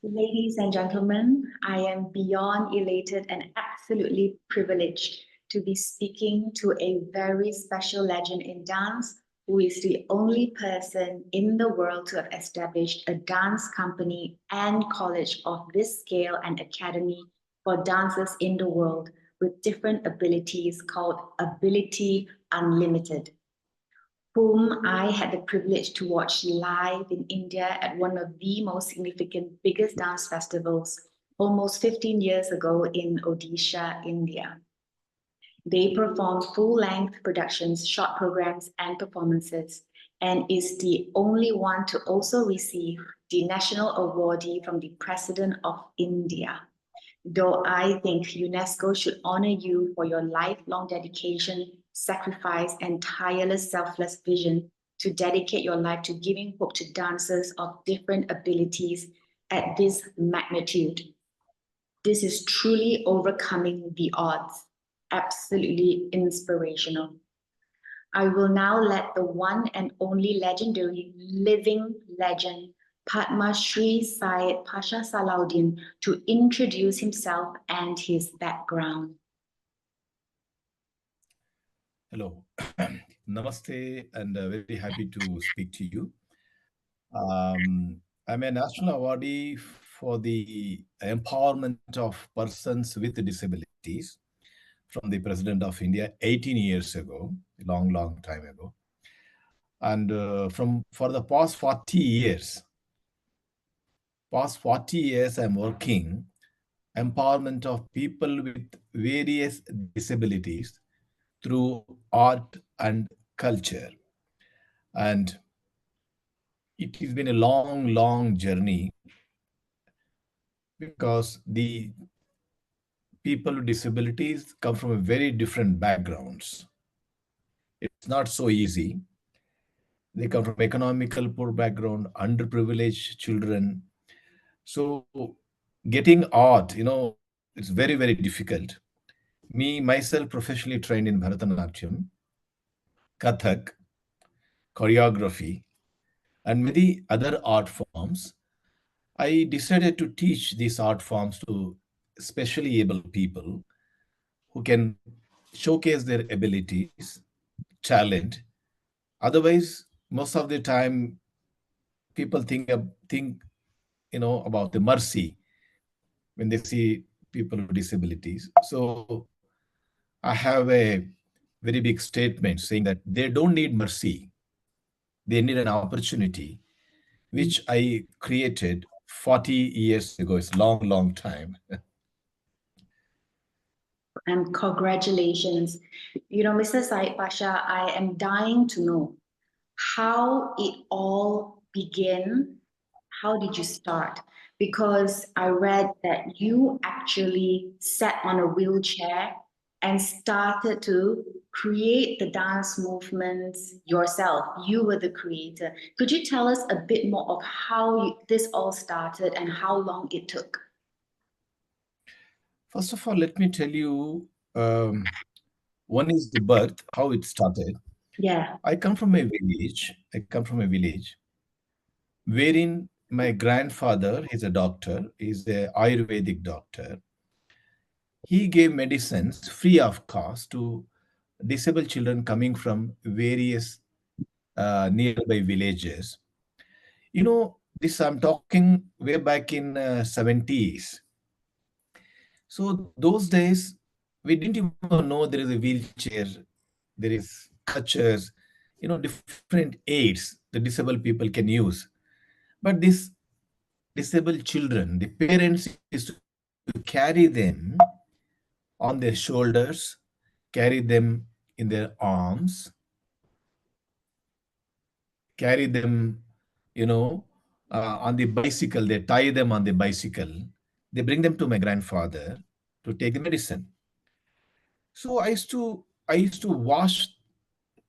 Ladies and gentlemen, I am beyond elated and absolutely privileged to be speaking to a very special legend in dance who is the only person in the world to have established a dance company and college of this scale and academy for dancers in the world with different abilities called Ability Unlimited, whom I had the privilege to watch live in India at one of the most significant, biggest dance festivals almost 15 years ago in Odisha, India. They perform full-length productions, short programs, and performances, and is the only one to also receive the National Awardee from the President of India. Though I think UNESCO should honor you for your lifelong dedication, sacrifice, and tireless, selfless vision to dedicate your life to giving hope to dancers of different abilities at this magnitude. This is truly overcoming the odds. Absolutely inspirational. I will now let the one and only legendary living legend Padma Shri Syed Pasha Sallauddin to introduce himself and his background. Hello, Namaste, and very happy to speak to you. I'm a national awardee for the empowerment of persons with disabilities from the President of India 18 years ago, a long, long time ago. And from for the past 40 years, I'm working empowerment of people with various disabilities through art and culture. And it has been a long, long journey because the people with disabilities come from a very different backgrounds. It's not so easy. They come from economical poor background, underprivileged children. So getting art, it's very, very difficult. Me, myself, professionally trained in Bharatanatyam, Kathak, choreography, and many other art forms, I decided to teach these art forms to specially able people who can showcase their abilities, talent. Otherwise, most of the time, people think about the mercy when they see people with disabilities. So I have a very big statement saying that they don't need mercy; they need an opportunity, which I created 40 years ago. It's long, long time. And congratulations. Mr. Syed Pasha, I am dying to know how it all began. How did you start? Because I read that you actually sat on a wheelchair and started to create the dance movements yourself. You were the creator. Could you tell us a bit more of how this all started and how long it took? First of all, let me tell you, one is the birth, how it started. Yeah. I come from a village wherein my grandfather is a doctor, is a Ayurvedic doctor. He gave medicines free of cost to disabled children coming from various nearby villages. This I'm talking way back in 70s. So those days, we didn't even know there is a wheelchair, there is crutches, different aids the disabled people can use. But these disabled children, the parents used to carry them on their shoulders, carry them in their arms, carry them, on the bicycle. They tie them on the bicycle. They bring them to my grandfather to take the medicine. So I used to watch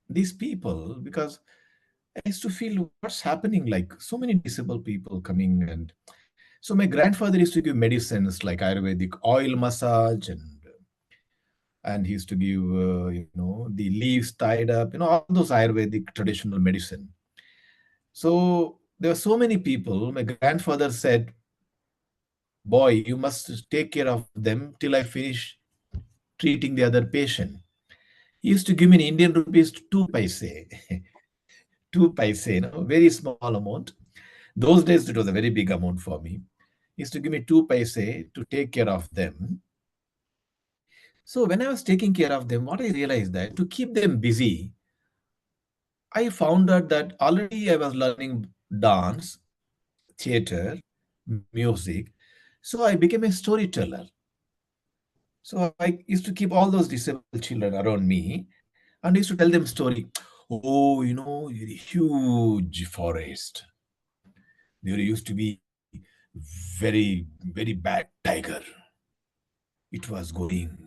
these people because I used to feel what's happening. Like so many disabled people coming, and so my grandfather used to give medicines like Ayurvedic oil massage, and he used to give the leaves tied up, all those Ayurvedic traditional medicine. So there were so many people. My grandfather said, boy, you must take care of them till I finish treating the other patient. He used to give me in Indian rupees 2 paise, 2 paise, very small amount. Those days it was a very big amount for me. He used to give me 2 paise to take care of them. So when I was taking care of them, what I realized that to keep them busy, I found out that already I was learning dance, theater, music. So I became a storyteller. So I used to keep all those disabled children around me and I used to tell them story. Oh, a huge forest. There used to be very, very bad tiger. It was going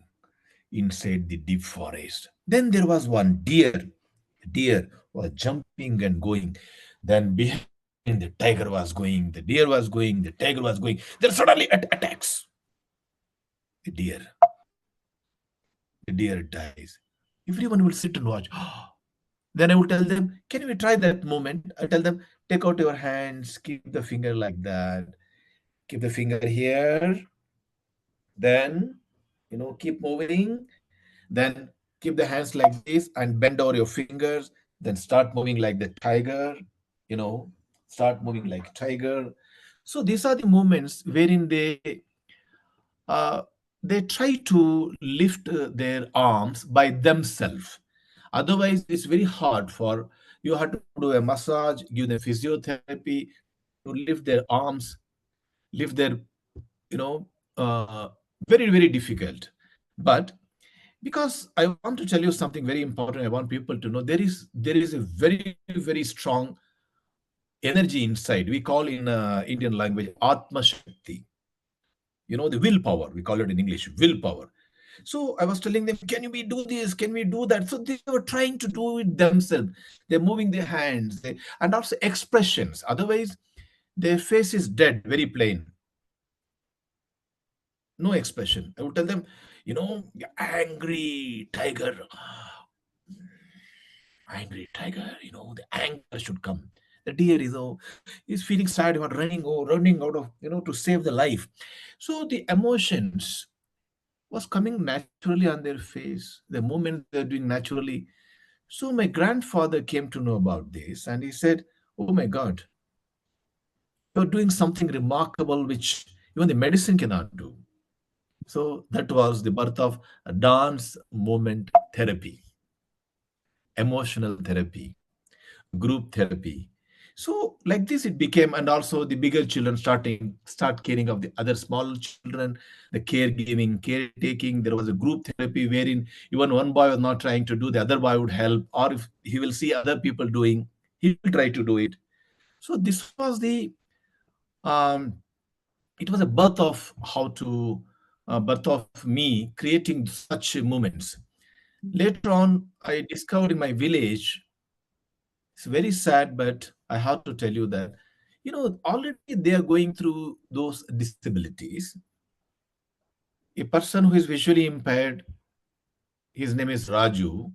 inside the deep forest. Then there was one deer. The deer was jumping and going. Then behind the tiger was going, the deer was going, the tiger was going. Then suddenly it attacks the deer. The deer dies. Everyone will sit and watch. Then I will tell them, can we try that moment? I tell them, take out your hands, keep the finger like that, keep the finger here, then, keep moving, then keep the hands like this and bend over your fingers, then start moving like the tiger, you know, start moving like tiger. So these are the moments wherein uh, they try to lift their arms by themselves. Otherwise, it's very hard for you have to do a massage, give them physiotherapy to lift their arms, lift their, you know, uh, very, very difficult. But because I want to tell you something very important, I want people to know there is a very, very strong energy inside. We call in Indian language Atma Shakti. The willpower. We call it in English willpower. So I was telling them, can we do this? Can we do that? So they were trying to do it themselves. They're moving their hands and also expressions. Otherwise, their face is dead, very plain, no expression. I would tell them, the angry tiger, angry tiger, the anger should come. The deer is feeling sad, running out of, to save the life. So the emotions was coming naturally on their face. The movement they're doing naturally. So my grandfather came to know about this and he said, oh my God, you're doing something remarkable which even the medicine cannot do. So that was the birth of dance movement therapy, emotional therapy, group therapy. So like this it became, and also the bigger children start caring of the other small children, the caregiving, caretaking. There was a group therapy wherein even one boy was not trying to do, the other boy would help, or if he will see other people doing, he will try to do it. So this was the um, it was a birth of how to birth of me creating such moments. Later on, I discovered in my village. It's very sad, but I have to tell you that, already they are going through those disabilities. A person who is visually impaired, his name is Raju.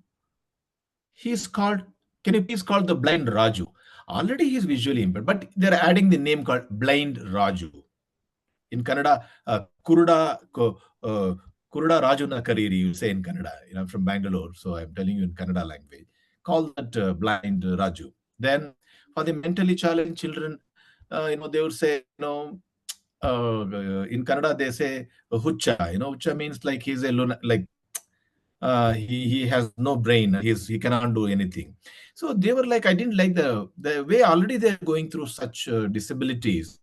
He is called, can you please call the blind Raju? Already he is visually impaired, but they're adding the name called blind Raju. In Kannada, uh, Kuruda Raju na Kariri, you say in Kannada. I'm from Bangalore, so I'm telling you in Kannada language. Call that blind Raju. Then for the mentally challenged children, they would say, in Kannada they say hucha. Hucha means like he's a like he has no brain. He cannot do anything. So they were like, I didn't like the way already they're going through such disabilities,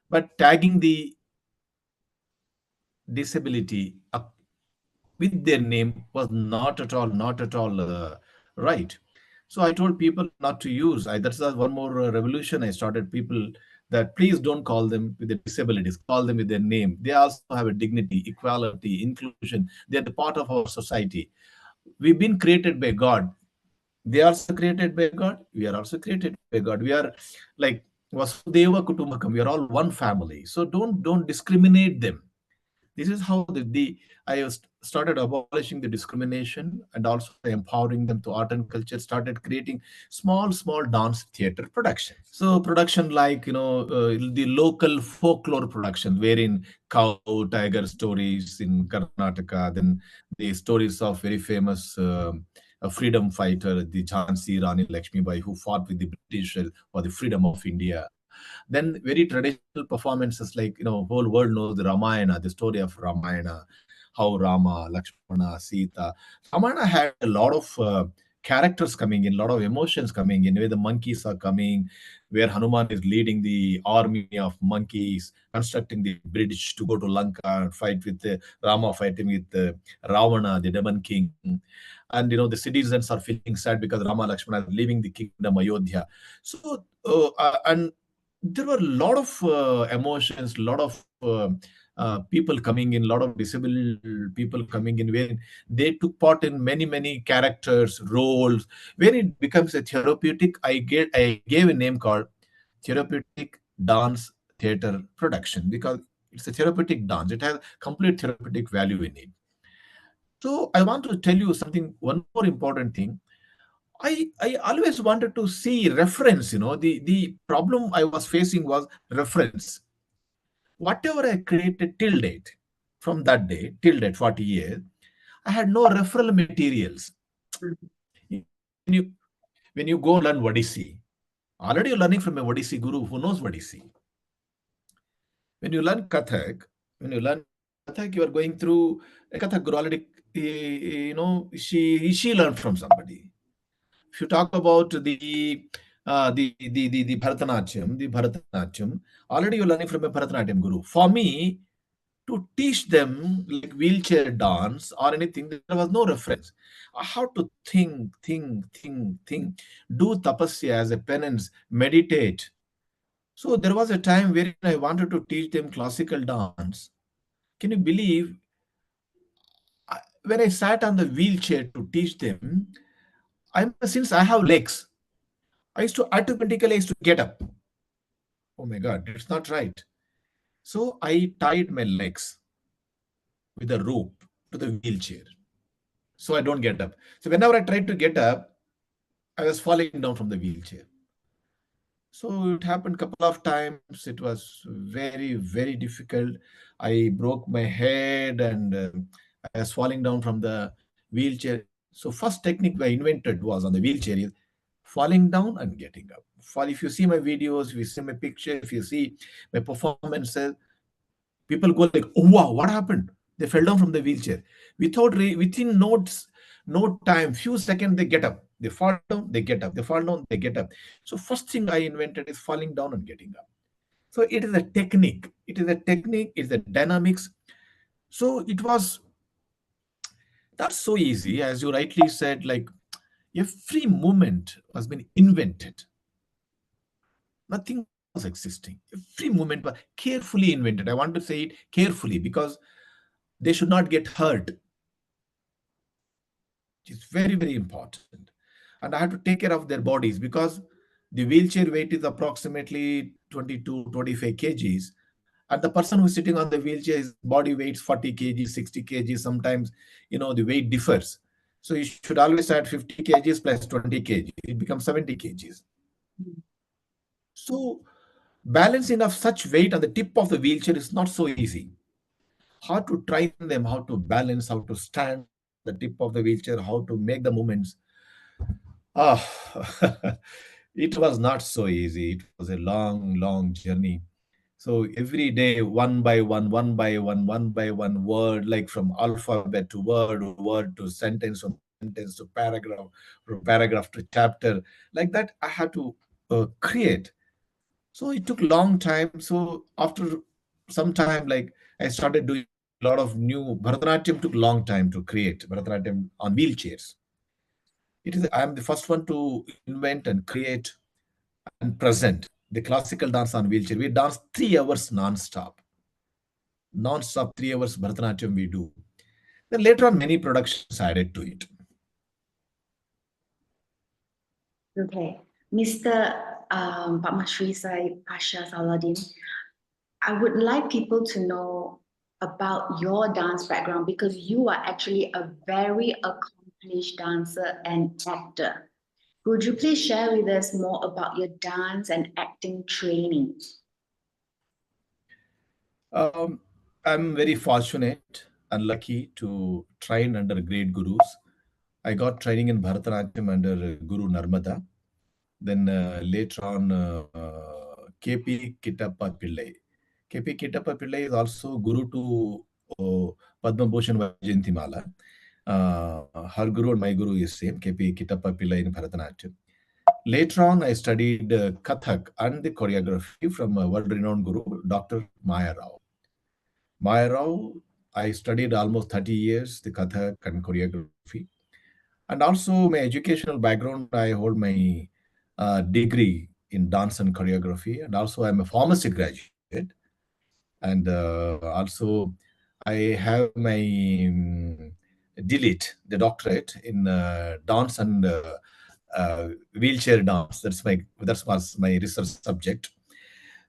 but tagging the disability up with their name was not at all right. So I told people not to use. That's one more revolution I started. People that please don't call them with the disabilities. Call them with their name. They also have a dignity, equality, inclusion. They are the part of our society. We've been created by God. They are also created by God. We are also created by God. We are like Vasudeva Kutumbakam. We are all one family. So don't discriminate them. This is how the I started abolishing the discrimination and also empowering them to art and culture, started creating small dance theater production. So production like, the local folklore production, wherein cow tiger stories in Karnataka, then the stories of very famous a freedom fighter, the Jhansi Rani Lakshmi Bai, who fought with the British for the freedom of India. Then very traditional performances like, whole world knows the Ramayana, the story of Ramayana, how Rama, Lakshmana, Sita. Ramayana had a lot of characters coming in, a lot of emotions coming in, where the monkeys are coming, where Hanuman is leading the army of monkeys, constructing the bridge to go to Lanka and fight with Rama, fighting with Ravana, the demon king. And the citizens are feeling sad because Rama Lakshmana is leaving the kingdom Ayodhya. So and there were a lot of emotions, a lot of people coming in, a lot of disabled people coming in, where they took part in many characters, roles, where it becomes a therapeutic. I gave a name called therapeutic dance theater production, because it's a therapeutic dance. It has complete therapeutic value in it. So I want to tell you something, one more important thing. I always wanted to see reference. The problem I was facing was reference. Whatever I created till date, from that day till date, 40 years, I had no referral materials. When you when you go learn Odissi, already you're learning from a Odissi guru who knows Odissi. When you learn Kathak, when you learn Kathak, you are going through a Kathak guru already. She learned from somebody. If you talk about the Bharatanatyam, already you're learning from a Bharatanatyam guru. For me, to teach them like wheelchair dance or anything, there was no reference. I have to think, do tapasya as a penance, meditate. So there was a time where I wanted to teach them classical dance. Can you believe? When I sat on the wheelchair to teach them, since I have legs, I used to automatically get up. Oh my God, it's not right. So I tied my legs with a rope to the wheelchair, so I don't get up. So whenever I tried to get up, I was falling down from the wheelchair. So it happened a couple of times. It was very difficult. I broke my head, and I was falling down from the wheelchair. So first technique I invented was on the wheelchair is falling down and getting up. If you see my videos, if you see my picture, if you see my performances, people go like, "Oh wow, what happened? They fell down from the wheelchair." Within no time, few seconds, they get up. They fall down, they get up. They fall down, they get up. So first thing I invented is falling down and getting up. So it is a technique. It is a technique. It's a dynamics. So it was not so easy, as you rightly said. Like every movement has been invented. Nothing was existing. Every movement was carefully invented. I want to say it carefully because they should not get hurt. It's very important. And I have to take care of their bodies because the wheelchair weight is approximately 20 to 25 kgs. And the person who's sitting on the wheelchair, his body weighs 40 kgs, 60 kgs. Sometimes, the weight differs. So you should always add 50 kgs plus 20 kgs. It becomes 70 kgs. So balancing of such weight on the tip of the wheelchair is not so easy. How to train them, how to balance, how to stand on the tip of the wheelchair, how to make the movements. Ah, it was not so easy. It was a long journey. So every day, one by one word, like from alphabet to word to sentence, from sentence to paragraph, from paragraph to chapter, like that, I had to create. So it took long time. So after some time, like I started doing a lot of new Bharatanatyam. Took long time to create Bharatanatyam on wheelchairs. I am the first one to invent and create and present the classical dance on wheelchair. We dance 3 hours non-stop. Non-stop 3 hours Bharatanatyam we do. Then later on, many productions added to it. Okay. Mr. Padma Shri Syed Pasha Sallauddin, I would like people to know about your dance background because you are actually a very accomplished dancer and actor. Could you please share with us more about your dance and acting training? Um, I'm very fortunate and lucky to train under great gurus. I got training in Bharatanatyam under Guru Narmada. Then later on, KP Kittappa Pillai. KP Kittappa Pillai is also guru to Padma Bhushan Vajayantimala. Her guru and my guru is same, KP Kittappa Pillai in Bharatanatyam. Later on, I studied Kathak and the choreography from a world-renowned guru, Dr. Maya Rao. Maya Rao, I studied almost 30 years the Kathak and choreography. And also my educational background, I hold my degree in dance and choreography. And also I'm a pharmacy graduate. And also I have my delete, the doctorate in dance and wheelchair dance. That's my research subject.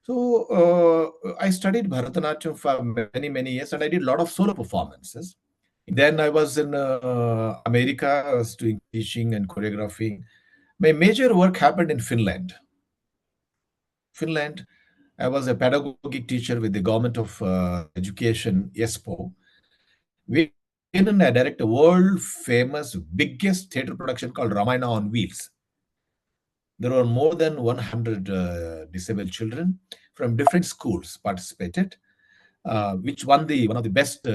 So I studied Bharatanatyam for many, many years, and I did a lot of solo performances. Then I was in America. I was doing teaching and choreographing. My major work happened in Finland. Finland, I was a pedagogic teacher with the government of education, ESPO, wherein I direct a world famous, biggest theatre production called Ramayana on Wheels. There were more than 100 disabled children from different schools participated, which won the one of the best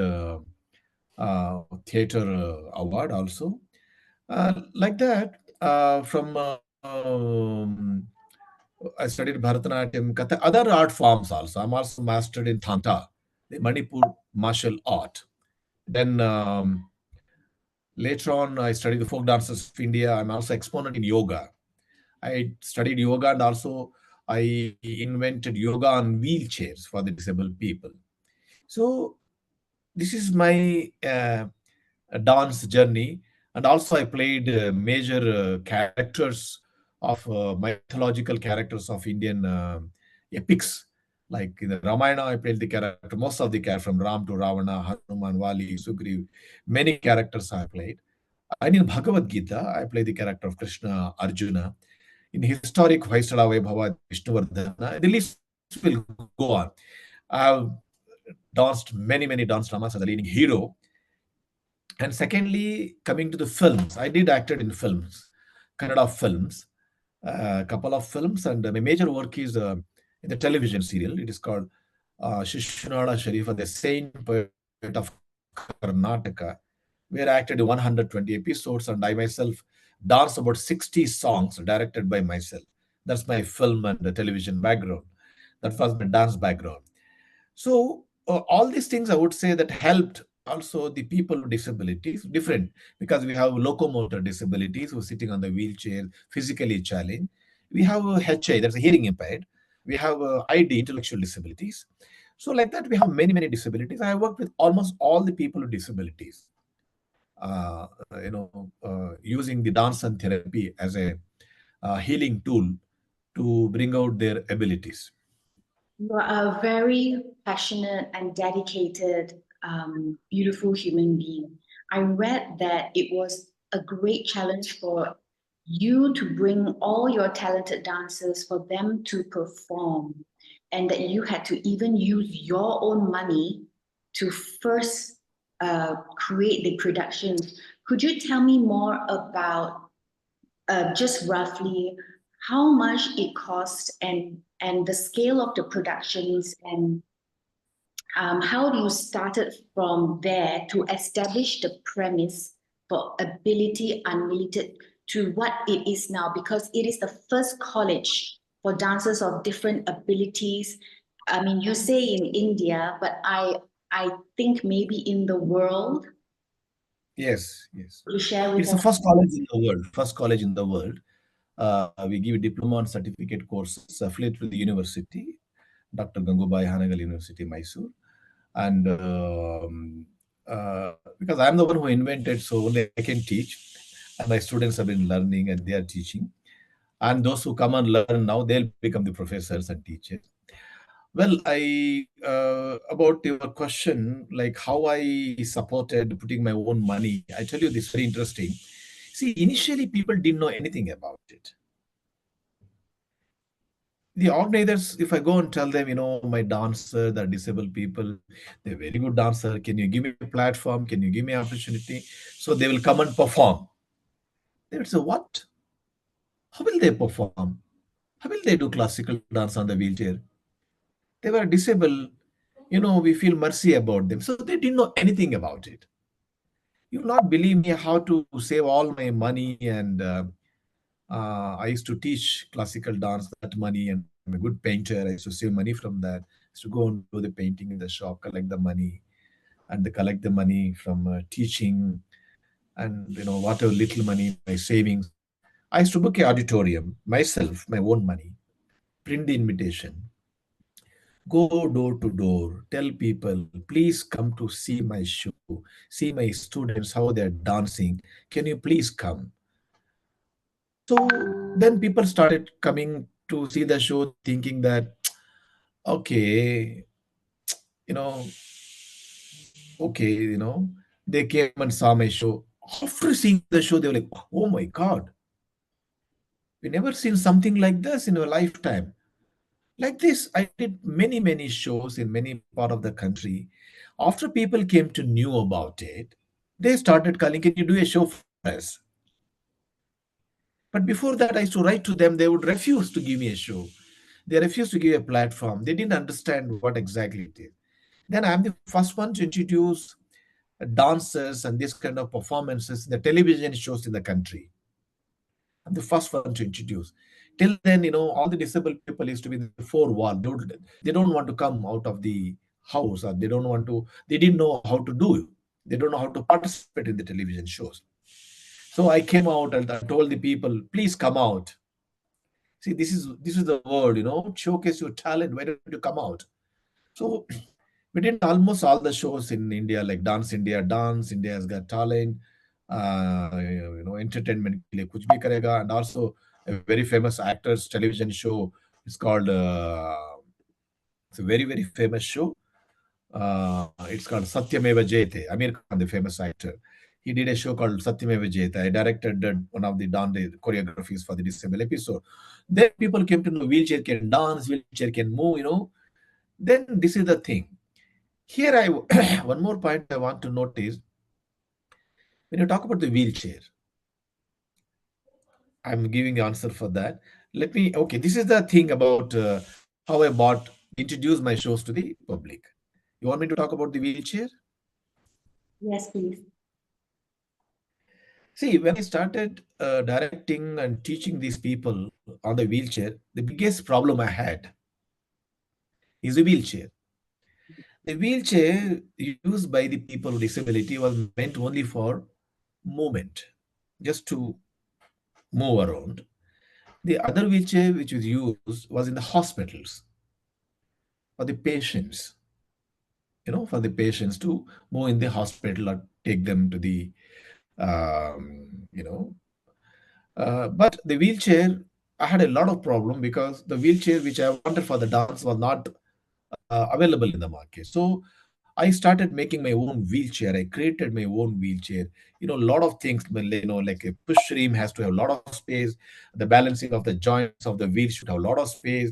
theater award also. Like that, from I studied Bharatanatyam, Kathak, other art forms also. I'm also mastered in Thanta, the Manipur martial art. Then later on, I studied the folk dances of India. I'm also exponent in yoga. I studied yoga and also I invented yoga on wheelchairs for the disabled people. So this is my dance journey, and also I played major characters of mythological characters of Indian epics. Like in the Ramayana, I played the character, most of the characters from Ram to Ravana, Hanuman, Vali, Sugriv, many characters I played. And in Bhagavad Gita, I played the character of Krishna, Arjuna. In historic Vaisala Vaibhava, Vishnuvardhana, the list will go on. I have danced many, many dance dramas as a leading hero. And secondly, coming to the films, I did acted in films, Kannada films, a couple of films, and my major work is in the television serial. It is called Shishunala Sharifa, the Saint Poet of Karnataka, where I acted in 120 episodes, and I myself danced about 60 songs directed by myself. That's my film and the television background. That was my dance background. So all these things I would say that helped also the people with disabilities different, because we have locomotor disabilities who are sitting on the wheelchair, physically challenged. We have HI, that's a hearing impaired. We have ID, intellectual disabilities. So like that, we have many, many disabilities. I have worked with almost all the people with disabilities. Using the dance and therapy as a healing tool to bring out their abilities. You are a very passionate and dedicated, beautiful human being. I read that it was a great challenge for you to bring all your talented dancers for them to perform, and that you had to even use your own money to first create the productions. Could you tell me more about just roughly how much it cost and the scale of the productions and how do you started from there to establish the premise for Ability Unlimited to what it is now, because it is the first college for dancers of different abilities. I mean, you say in India, but I think maybe in the world. Yes, yes. You share with It's the us. first college in the world. First college in the world. We give diploma and certificate courses affiliated with the university, Dr. Gangubai Hanagal University, Mysore. And because I'm the one who invented, so only I can teach. And my students have been learning and they are teaching. And those who come and learn now, they'll become the professors and teachers. Well, I about your question, like how I supported putting my own money. I tell you this very interesting. See, initially people didn't know anything about it. The organizers, if I go and tell them, my dancer, the disabled people, they're very good dancer. Can you give me a platform? Can you give me opportunity? So they will come and perform. They would say, what? How will they perform? How will they do classical dance on the wheelchair? They were disabled. We feel mercy about them. So they didn't know anything about it. You will not believe me how to save all my money. And I used to teach classical dance that money, and I'm a good painter. I used to save money from that. I used to go and do the painting in the shop, collect the money, and collect the money from teaching, and whatever little money, my savings. I used to book a auditorium myself, my own money, print the invitation, go door to door, tell people, please come to see my show, see my students, how they're dancing. Can you please come? So then people started coming to see the show, thinking that, okay, you know, okay, they came and saw my show. After seeing the show, they were like, oh my God, we never seen something like this in our lifetime. Like this, I did many, many shows in many part of the country. After people came to knew about it, they started calling, can you do a show for us? But before that, I used to write to them. They would refuse to give me a show. They refused to give a platform. They didn't understand what exactly it is. Then I'm the first one to introduce dancers and this kind of performances in the television shows in the country. I'm the first one to introduce. Till then, all the disabled people used to be in the four wall. They don't want to come out of the house, or they didn't know how to do it. They don't know how to participate in the television shows. So I came out and I told the people, please come out. See, this is the word, showcase your talent. Why don't you come out? So we did almost all the shows in India, like Dance India has got talent, entertainment ke liye kuch bhi karega, and also a very famous actors television show. It's called. It's a very very famous show. It's called Satyameva Jayate. Amir Khan, the famous actor, he did a show called Satyameva Jayate. I directed one of the dance choreographies for the disabled episode. Then people came to know wheelchair can dance, wheelchair can move. Then this is the thing. Here I one more point I want to notice when you talk about the wheelchair. I'm giving the answer for that. Let me. Okay, this is the thing about how I introduced my shows to the public. You want me to talk about the wheelchair? Yes, please. See, when I started directing and teaching these people on the wheelchair, the biggest problem I had is the wheelchair. The wheelchair used by the people with disability was meant only for movement, just to move around. The other wheelchair which was used was in the hospitals for the patients, for the patients to move in the hospital or take them to the, um, you know, but the wheelchair, I had a lot of problem because the wheelchair which I wanted for the dance was not available in the market. So I started making my own wheelchair. I created my own wheelchair. A lot of things. Like a push rim has to have a lot of space. The balancing of the joints of the wheel should have a lot of space,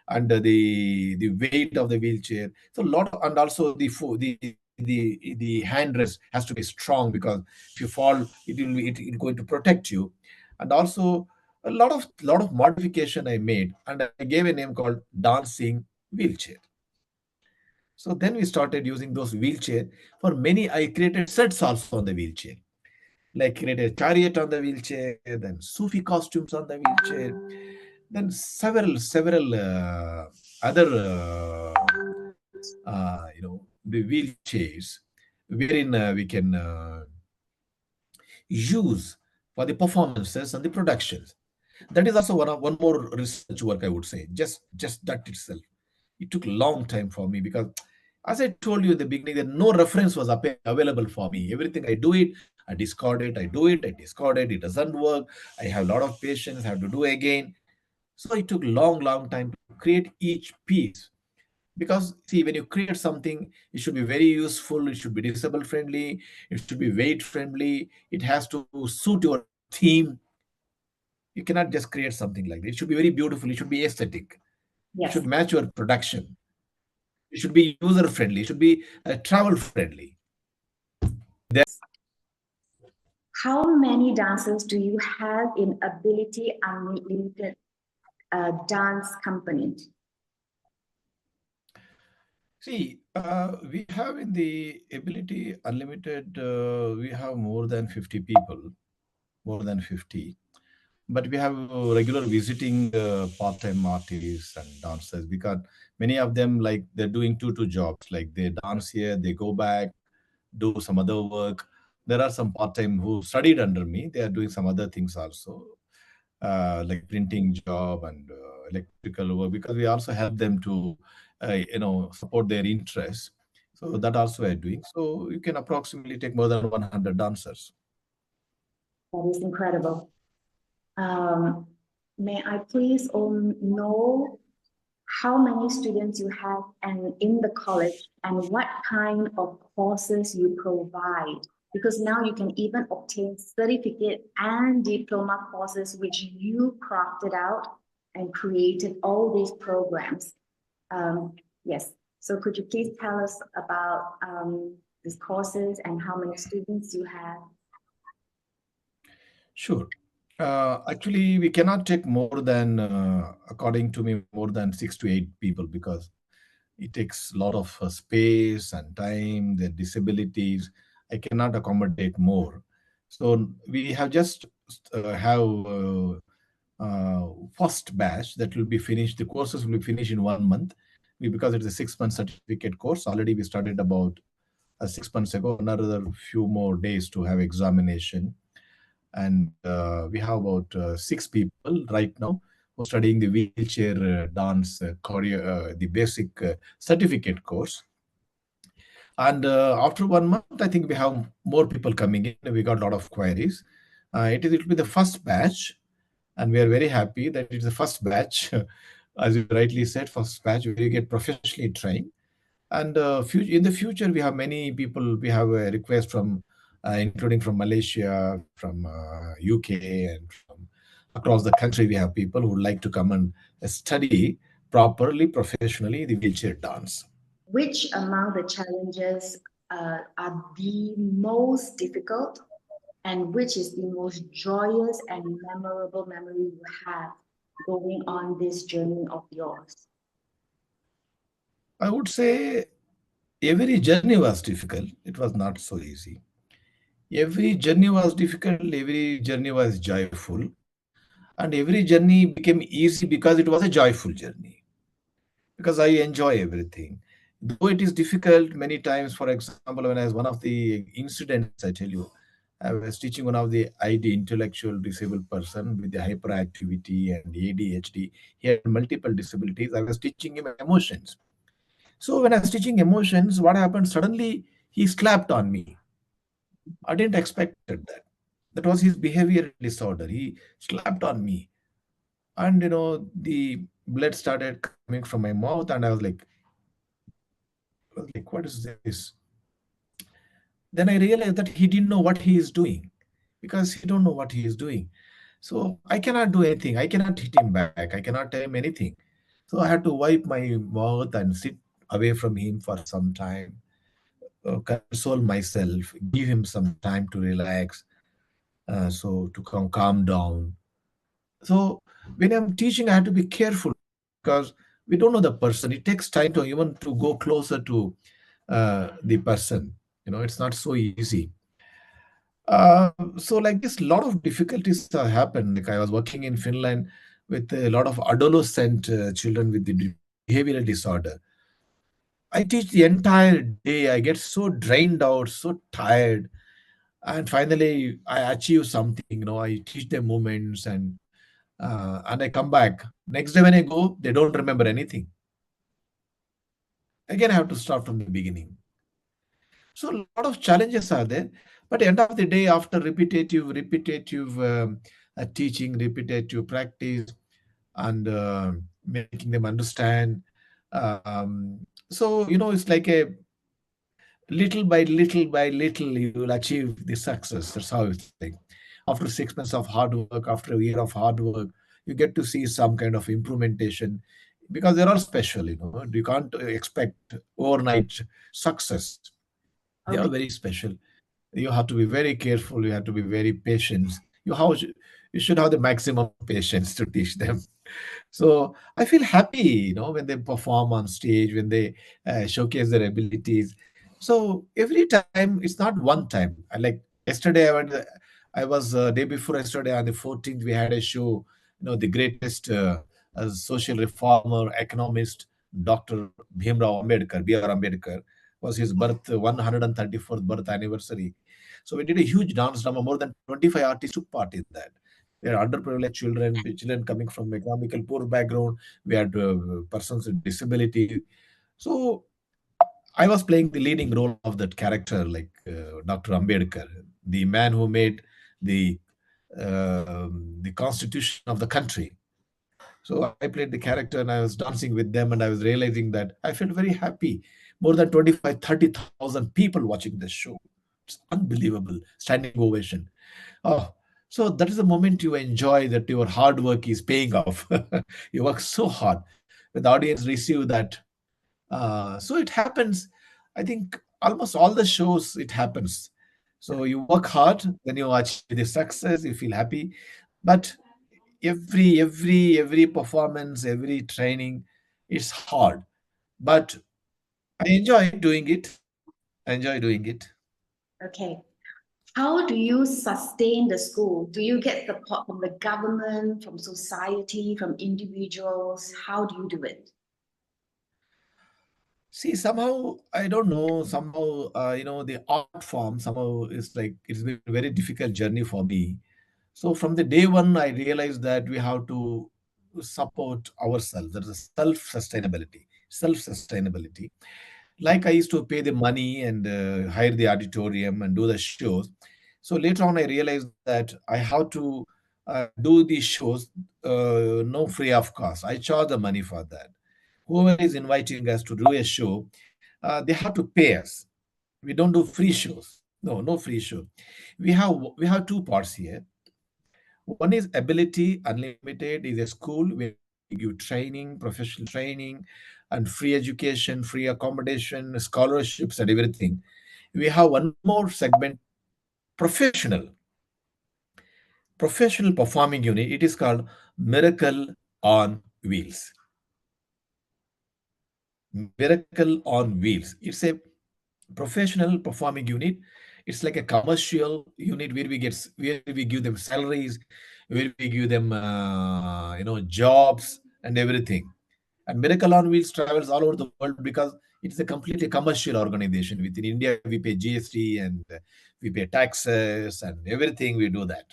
and the weight of the wheelchair. So a lot of, and also the handrest has to be strong, because if you fall, it going to protect you. And also a lot of modification I made, and I gave a name called dancing wheelchair. So then we started using those wheelchair. For many, I created sets also on the wheelchair. Like created chariot on the wheelchair, then Sufi costumes on the wheelchair, then several other the wheelchairs wherein we can use for the performances and the productions. That is also one more research work, I would say. Just that itself. It took a long time for me because, as I told you in the beginning, that no reference was available for me. Everything I do it, I discard it. I do it, I discard it. It doesn't work. I have a lot of patience. I have to do again. So it took long time to create each piece. Because see, when you create something, it should be very useful, it should be disabled friendly, it should be weight friendly, it has to suit your theme. You cannot just create something like that. It should be very beautiful, it should be aesthetic, it Yes. should match your production, it should be user friendly, it should be travel friendly. Then How many dancers do you have in Ability Unlimited dance company? see, we have in the Ability Unlimited, we have more than 50 people, more than 50. But we have regular visiting part-time artists and dancers, because many of them, like, they're doing two jobs. Like, they dance here, they go back, do some other work. There are some part-time who studied under me. They are doing some other things also, like printing job and electrical work, because we also help them to, support their interests. So that also we are doing. So you can approximately take more than 100 dancers. That is incredible. Um, may I please know how many students you have and in the college and what kind of courses you provide? Because now you can even obtain certificate and diploma courses which you crafted out and created all these programs. Yes. So could you please tell us about these courses and how many students you have? Sure. Actually, we cannot take more than, according to me, more than 6 to 8 people, because it takes a lot of space and time, the disabilities. I cannot accommodate more. So we have just have first batch that will be finished. The courses will be finished in 1 month. Because it's a 6 month certificate course. Already we started about 6 months ago. Another few more days to have examination, and we have about 6 people right now who are studying the wheelchair dance the basic certificate course. And after 1 month, I think we have more people coming in. We got a lot of queries. It will be the first batch, and we are very happy that it's the first batch. As you rightly said, first batch where you get professionally trained. And in the future, we have many people. We have a request from, including from Malaysia, from UK, and from across the country. We have people who would like to come and study properly, professionally, the wheelchair dance. Which among the challenges are the most difficult and which is the most joyous and memorable memory you have going on this journey of yours? I would say every journey was difficult. It was not so easy. Every journey was difficult. Every journey was joyful, and every journey became easy because it was a joyful journey, because I enjoy everything. Though it is difficult many times, for example, when I was one of the incidents, I tell you, I was teaching one of the ID, intellectual disabled person with the hyperactivity and ADHD. He had multiple disabilities. I was teaching him emotions. So when I was teaching emotions, what happened? Suddenly he slapped on me. I didn't expect that. That was his behavioral disorder. He slapped on me, and the blood started coming from my mouth, and I was like, what is this? Then I realized that he didn't know what he is doing, because he don't know what he is doing. So I cannot do anything. I cannot hit him back. I cannot tell him anything. So I had to wipe my mouth and sit away from him for some time, console myself, give him some time to relax, so to calm down. So when I'm teaching, I have to be careful, because we don't know the person. It takes time to even to go closer to the person. It's not so easy. So like this, lot of difficulties happened. Like, I was working in Finland with a lot of adolescent children with the behavioral disorder. I teach the entire day. I get so drained out, so tired, and finally I achieve something. I teach them movements, and I come back. Next day when I go, they don't remember anything. Again, I have to start from the beginning. So a lot of challenges are there. But end of the day, after repetitive teaching, repetitive practice, and making them understand, So it's like a little by little you will achieve the success. That's how it's like. After 6 months of hard work, after a year of hard work, you get to see some kind of implementation, because they're all special. You can't expect overnight success. They are Okay. very special. You have to be very careful, you have to be very patient. You should have the maximum patience to teach them. So I feel happy, when they perform on stage, when they showcase their abilities. So every time, it's not one time. I like yesterday. I was day before yesterday on the 14th. We had a show. The greatest social reformer, economist, Dr. Bhimrao Ambedkar, B.R. Ambedkar, was his birth 134th birth anniversary. So we did a huge dance drama. More than 25 artists took part in that. We had underprivileged children coming from economical poor background. We had persons with disability. So I was playing the leading role of that character, like Dr. Ambedkar, the man who made the the constitution of the country. So I played the character and I was dancing with them, and I was realizing that I felt very happy. More than 25, 30,000 people watching this show. It's unbelievable. Standing ovation. Oh, so that is the moment you enjoy that your hard work is paying off. You work so hard. When the audience receive that, so it happens. I think almost all the shows it happens. So you work hard, then you achieve the success, you feel happy. But every performance, every training, it's hard. But I enjoy doing it. I enjoy doing it. Okay. How do you sustain the school? Do you get support from the government, from society, from individuals? How do you do it? See, somehow I don't know. Somehow, the art form somehow is like it's been a very difficult journey for me. So from the day one, I realized that we have to support ourselves. There is a self-sustainability. Self-sustainability. Like I used to pay the money and hire the auditorium and do the shows. So later on, I realized that I have to do these shows no free of cost. I charge the money for that. Whoever is inviting us to do a show, they have to pay us. We don't do free shows. No, no free show. We have two parts here. One is Ability Unlimited, is a school where we give training, professional training, and free education, free accommodation, scholarships, and everything. We have one more segment, professional, professional performing unit. It is called Miracle on Wheels. Miracle on Wheels. It's a professional performing unit. It's like a commercial unit where where we give them salaries, where we give them jobs and everything. And Miracle on Wheels travels all over the world because it's a completely commercial organization. Within India, we pay GST and we pay taxes and everything. We do that.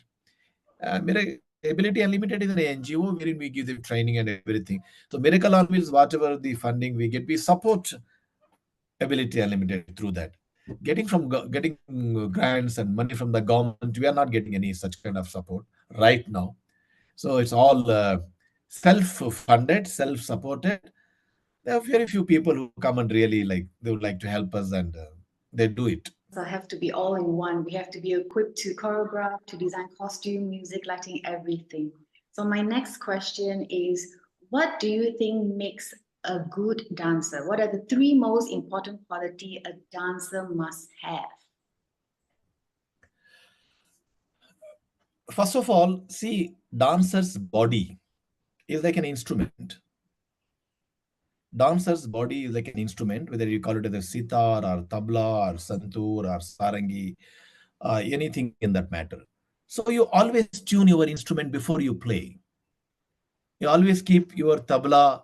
Ability Unlimited is an NGO wherein we give them training and everything. So Miracle on Wheels, whatever the funding we get, we support Ability Unlimited through that. Getting grants and money from the government, we are not getting any such kind of support right now. So it's all self-funded, self-supported. There are very few people who come and really like they would like to help us, and they do it. So have to be all in one. We have to be equipped to choreograph, to design costume, music, lighting, everything. So my next question is, what do you think makes a good dancer? What are the three most important quality a dancer must have? First of all, see, dancer's body is like an instrument. Dancer's body is like an instrument, whether you call it as a sitar or tabla or santoor or sarangi, anything in that matter. So you always tune your instrument before you play. You always keep your tabla,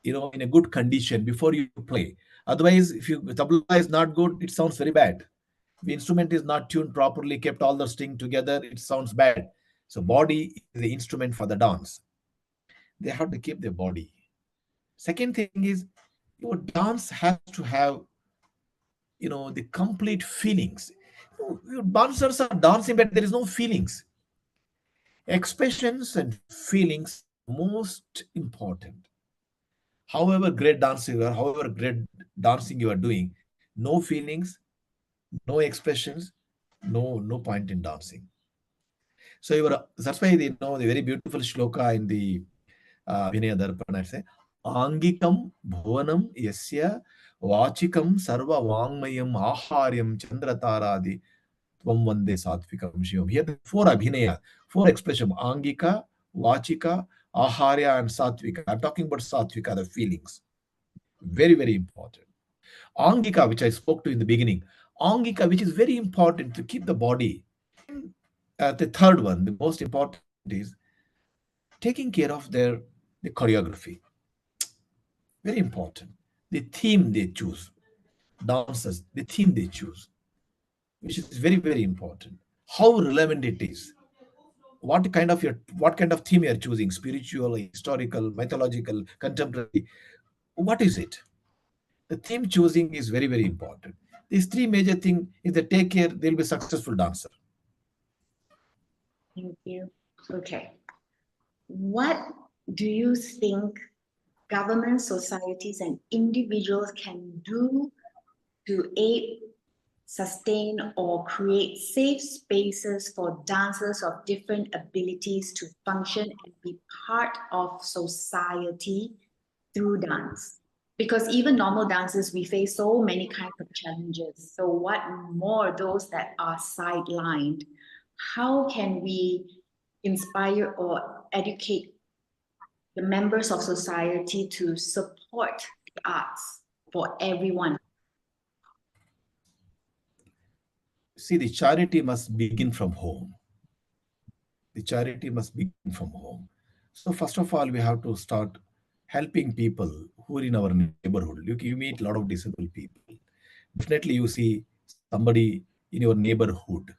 in a good condition before you play. Otherwise, if your tabla is not good, it sounds very bad. The instrument is not tuned properly, kept all the string together, it sounds bad. So body is the instrument for the dance. They have to keep their body. Second thing is, your dance has to have, the complete feelings. Your dancers are dancing, but there is no feelings. Expressions and feelings are most important. However great dancer you are, however great dancing you are doing, no feelings, no expressions, no point in dancing. So that's why the very beautiful shloka in the Vinaya Darpana say, Angikam bhuvanam yasya vachikam sarva vangmayam aharyam chandrataradi tvam vande satvikam shivam. Here the four abhinaya, four expression, Angika, Vachika, Aharya and Satvika. I'm talking about Satvika, the feelings. Very, very important. Angika, which I spoke to in the beginning, Angika, which is very important to keep the body. The third one, the most important is taking care of the choreography. Very important. The theme they choose, dancers, the theme they choose, which is very, very important. How relevant it is. What kind of theme you are choosing? Spiritual, historical, mythological, contemporary. What is it? The theme choosing is very, very important. These three major things, if they take care, they'll be a successful dancer. Thank you. Okay. What do you think government, societies, and individuals can do to aid, sustain, or create safe spaces for dancers of different abilities to function and be part of society through dance? Because even normal dancers, we face so many kinds of challenges. So what more those that are sidelined? How can we inspire or educate the members of society to support the arts for everyone? See, the charity must begin from home. The charity must begin from home. So, first of all, we have to start helping people who are in our neighborhood. You meet a lot of disabled people. Definitely, you see somebody in your neighborhood.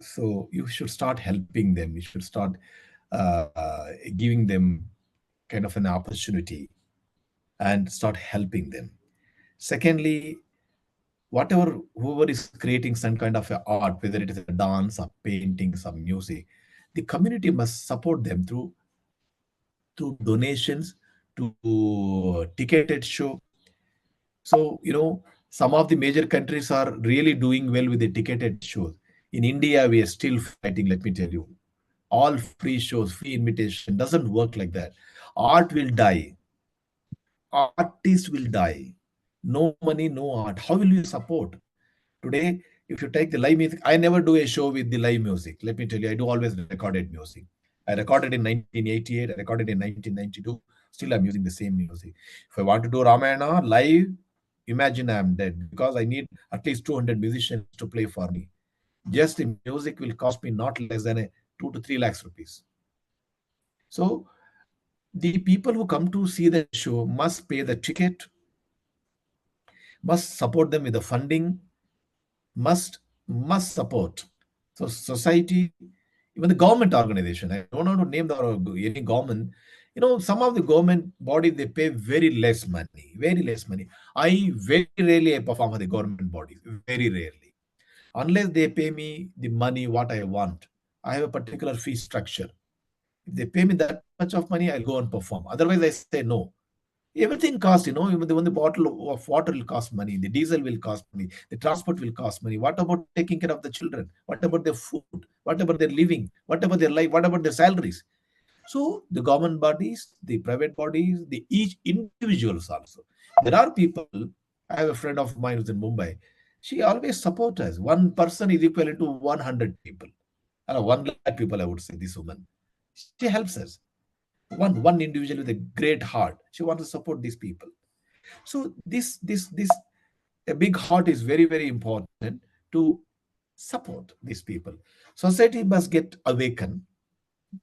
So, you should start helping them. You should start uh, giving them kind of an opportunity and start helping them. Secondly, whoever is creating some kind of a art, whether it is a dance, a painting, some music, the community must support them through donations, to ticketed show. So some of the major countries are really doing well with the ticketed shows. In India, we are still fighting. Let me tell you, all free shows, free invitation doesn't work like that. Art will die. Artists will die. No money, no art. How will you support? Today, if you take the live music, I never do a show with the live music. Let me tell you, I do always recorded music. I recorded in 1988, I recorded in 1992. Still, I'm using the same music. If I want to do Ramayana live, imagine I'm dead because I need at least 200 musicians to play for me. Just the music will cost me not less than 2 to 3 lakhs rupees. So, the people who come to see the show must pay the ticket, must support them with the funding, must must support. So society, even the government organization, I don't want to name any government. Some of the government bodies, they pay very less money, very less money. I very rarely I perform for the government bodies, very rarely, unless they pay me the money what I want. I have a particular fee structure. If they pay me that much of money, I'll go and perform. Otherwise, I say no. Everything costs, even the bottle of water will cost money, the diesel will cost money, the transport will cost money. What about taking care of the children? What about their food? What about their living? What about their life? What about their salaries? So the government bodies, the private bodies, the each individuals also. There are people. I have a friend of mine who's in Mumbai. She always supports us. One person is equivalent to 100 people. 1 lakh people, I would say, this woman. She helps us. One individual with a great heart. She wants to support these people. So this a big heart is very, very important to support these people. Society must get awakened.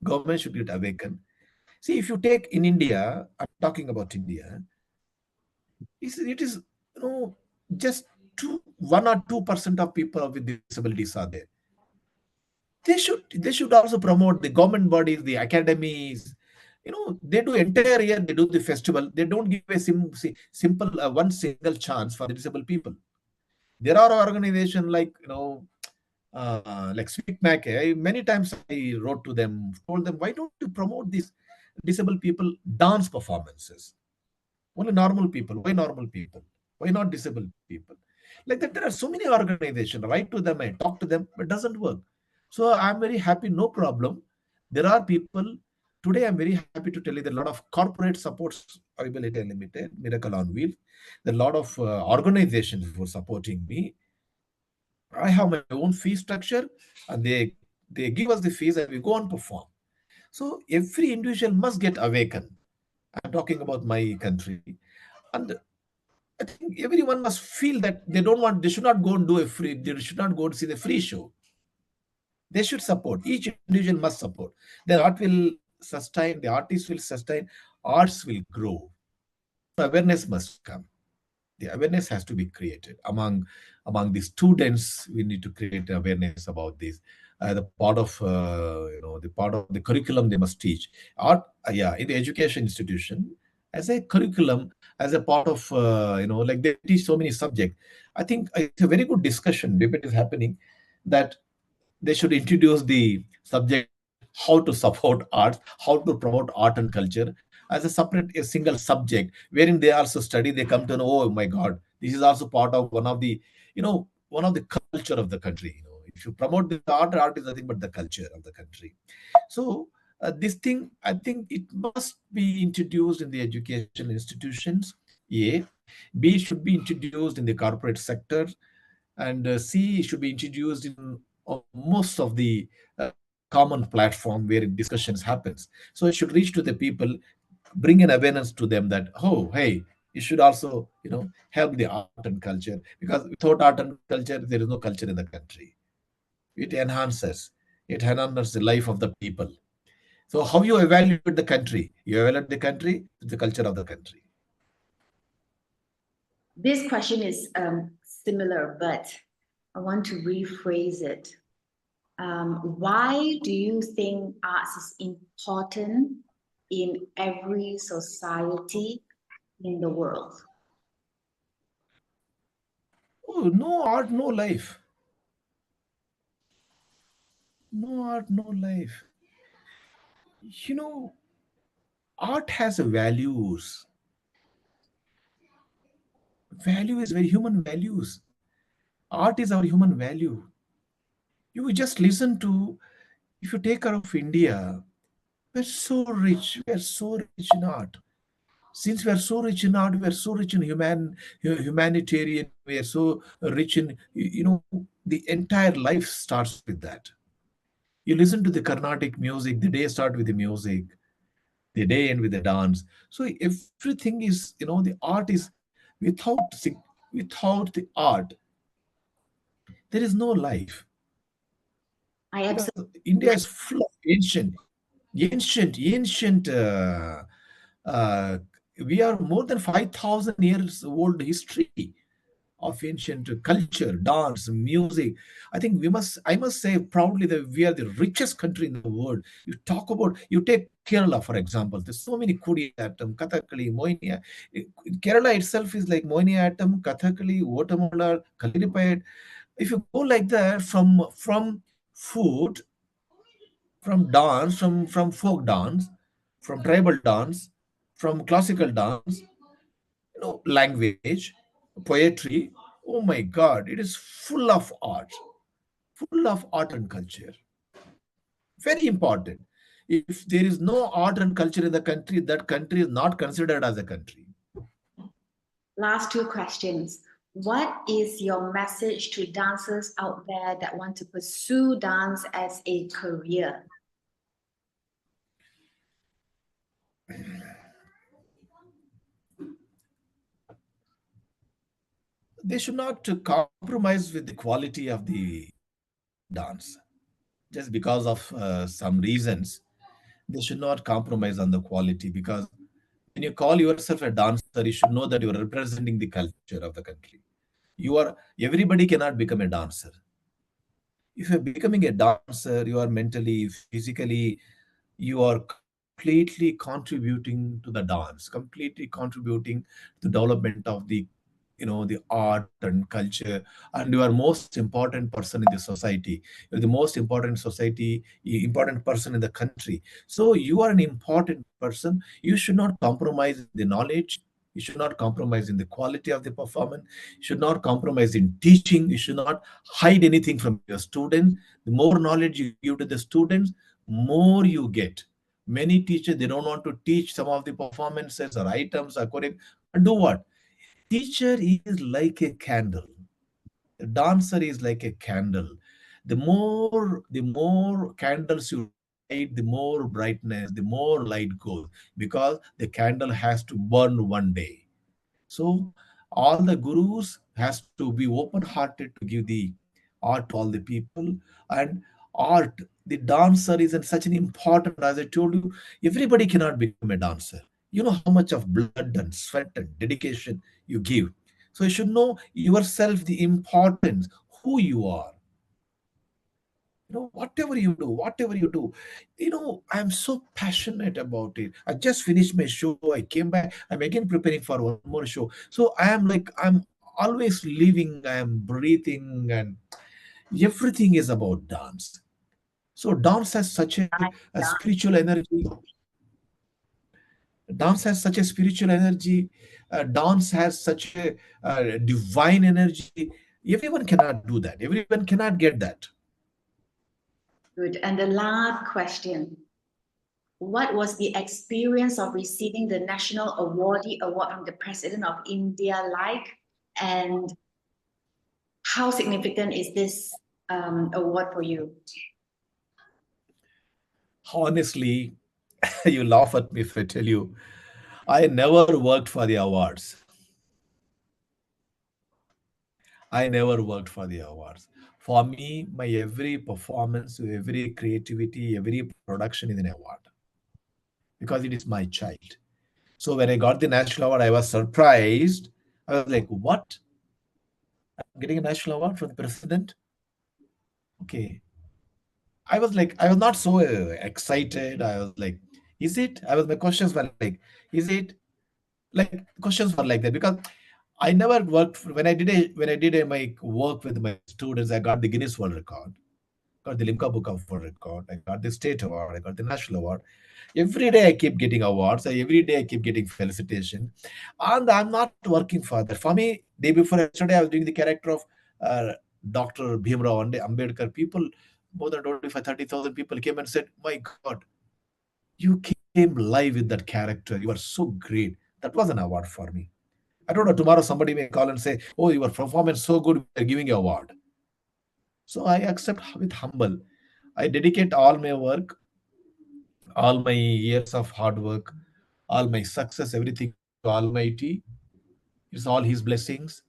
Government should get awakened. See, if you take in India, I'm talking about India, it is just 1 or 2% of people with disabilities are there. They should also promote the government bodies, the academies. They do entire year, they do the festival, they don't give a simple one single chance for the disabled people. There are organizations like like Sweet Mac. Many times I wrote to them, told them, why don't you promote this? disabled people dance performances. Only normal people. Why normal people? Why not disabled people? Like that, there are so many organizations. Write to them, I talk to them, but it doesn't work. So I'm very happy, no problem. There are people. Today, I'm very happy to tell you that a lot of corporate supports Ability Unlimited, Miracle on Wheels. There are a lot of organizations who are supporting me. I have my own fee structure, and they give us the fees, and we go and perform. So every individual must get awakened. I'm talking about my country, and I think everyone must feel that they don't want, they should not go and do a free, they should not go and see the free show. They should support. Each individual must support. Then art will sustain, the artist will sustain, arts will grow. So awareness must come. The awareness has to be created among the students. We need to create awareness about this. The part of the part of the curriculum they must teach art. Yeah, in the education institution, as a curriculum, as a part of like they teach so many subjects. I think it's a very good discussion debate is happening, that they should introduce the subject how to support arts, how to promote art and culture as a separate, a single subject, wherein they also study. They come to know, oh my God, this is also part of one of the, one of the culture of the country. If you promote the art is nothing but the culture of the country. So this thing, I think it must be introduced in the education institutions. A, B should be introduced in the corporate sector, and C should be introduced in most of the common platform where discussions happens. So it should reach to the people, bring an awareness to them that, oh hey, you should also help the art and culture, because without art and culture there is no culture in the country. It enhances, it enhances the life of the people. So how you evaluate the country? You evaluate the country with the culture of the country. This question is similar, but I want to rephrase it. Why do you think arts is important in every society in the world? Oh, no art, no life. No art, no life. You know, art has a values. Value is very human values. Art is our human value. You just listen to, if you take care of India, we're so rich. We are so rich in art. Since we are so rich in art, we are so rich in humanitarian. We are so rich in, the entire life starts with that. You listen to the Carnatic music, the day start with the music, the day end with the dance. So everything is, the art is, without without the art, there is no life. I Because absolutely India is full of ancient. Uh, we are more than 5,000 years old history of ancient culture, dance, music. I think I must say proudly that we are the richest country in the world. You talk about, you take Kerala, for example, there's so many Kudiyattam, Kathakali, Moinia. Kerala itself is like Moiniattam, Kathakali, Votamala, Kaliripayat. If you go like that, from food, from dance, from folk dance, from tribal dance, from classical dance, language, poetry. Oh my God, it is full of art and culture. Very important. If there is no art and culture in the country, that country is not considered as a country. last two questions. What is your message to dancers out there that want to pursue dance as a career? They should not compromise with the quality of the dance just because of some reasons. They should not compromise on the quality, because when you call yourself a dancer, you should know that you are representing the culture of the country. Everybody cannot become a dancer. If you're becoming a dancer, you are mentally, physically, you are completely contributing to the dance, completely contributing to the development of the the art and culture, and you are most important person in the society. You're the most important important person in the country. So you are an important person. You should not compromise in the knowledge. You should not compromise in the quality of the performance. You should not compromise in teaching. You should not hide anything from your students. The more knowledge you give to the students, more you get. Many teachers, they don't want to teach some of the performances or items or correct. But do what? Teacher is like a candle. The dancer is like a candle. The more candles you light, the more brightness, the more light goes, because the candle has to burn one day. So all the gurus has to be open-hearted to give the art to all the people. And art, the dancer is such an important, as I told you, everybody cannot become a dancer. You know how much of blood and sweat and dedication you give. So you should know yourself, the importance, who you are. Whatever you do, I'm so passionate about it. I just finished my show, I came back, I'm again preparing for one more show. So I'm always living, I am breathing, and everything is about dance. So dance has such a spiritual energy. Dance has such a spiritual energy. Dance has such a divine energy. Everyone cannot do that, everyone cannot get that. Good. And the last question. What was the experience of receiving the National Award from the President of India like? And how significant is this award for you? Honestly, you laugh at me if I tell you, I never worked for the awards. I never worked for the awards. For me, my every performance, every creativity, every production is an award, because it is my child. So when I got the national award, I was surprised. I was like, "What? I'm getting a national award from the president?" Okay. I was not so excited. I was like, "Is it?" My questions were like, "Is it?" Like, questions were like that, because I never worked when I did my work with my students. I got the Guinness World Record, got the Limca Book of Record, I got the state award, I got the national award. Every day I keep getting awards. Every day I keep getting felicitation, and I'm not working for that. For me, day before yesterday, I was doing the character of uh, Dr. Bhimrao Ambedkar. People, more than 25-30,000 people came and said, "My God, you came live with that character. You are so great." That was an award for me. I don't know. Tomorrow somebody may call and say, "Oh, your performance so good, we are giving you award." So I accept with humble. I dedicate all my work, all my years of hard work, all my success, everything to Almighty. It's all His blessings.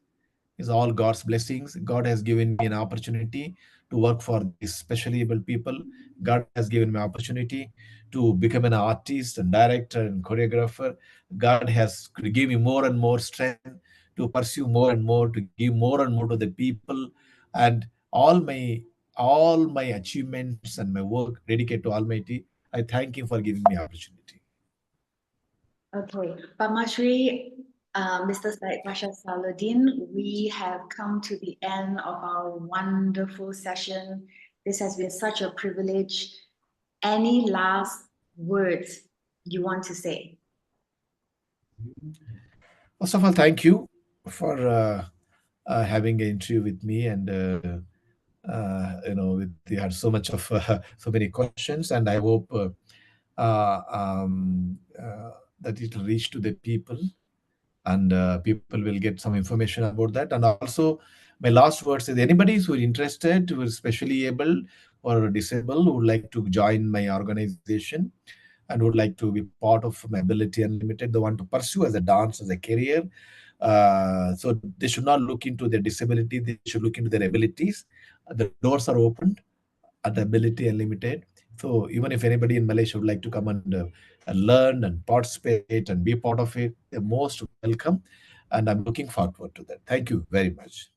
It's all God's blessings. God has given me an opportunity to work for these specially able people. God has given me opportunity to become an artist and director and choreographer. God has given me more and more strength to pursue more and more, to give more and more to the people, and all my all my achievements and my work dedicated to Almighty. I thank Him for giving me opportunity. Okay, Padmashri, Mr. Syed Pasha Sallauddin, we have come to the end of our wonderful session. This has been such a privilege. Any last words you want to say? First of all, thank you for having an interview with me, and we had so much of so many questions, and I hope that it will reach to the people, and people will get some information about that. And also, my last words is, anybody who is interested, who is specially able or disabled, who would like to join my organization and would like to be part of my Ability Unlimited, they want to pursue as a dance as a career. So they should not look into their disability, they should look into their abilities. The doors are opened at Ability Unlimited. So even if anybody in Malaysia would like to come and learn and participate and be part of it, they're most welcome. And I'm looking forward to that. Thank you very much.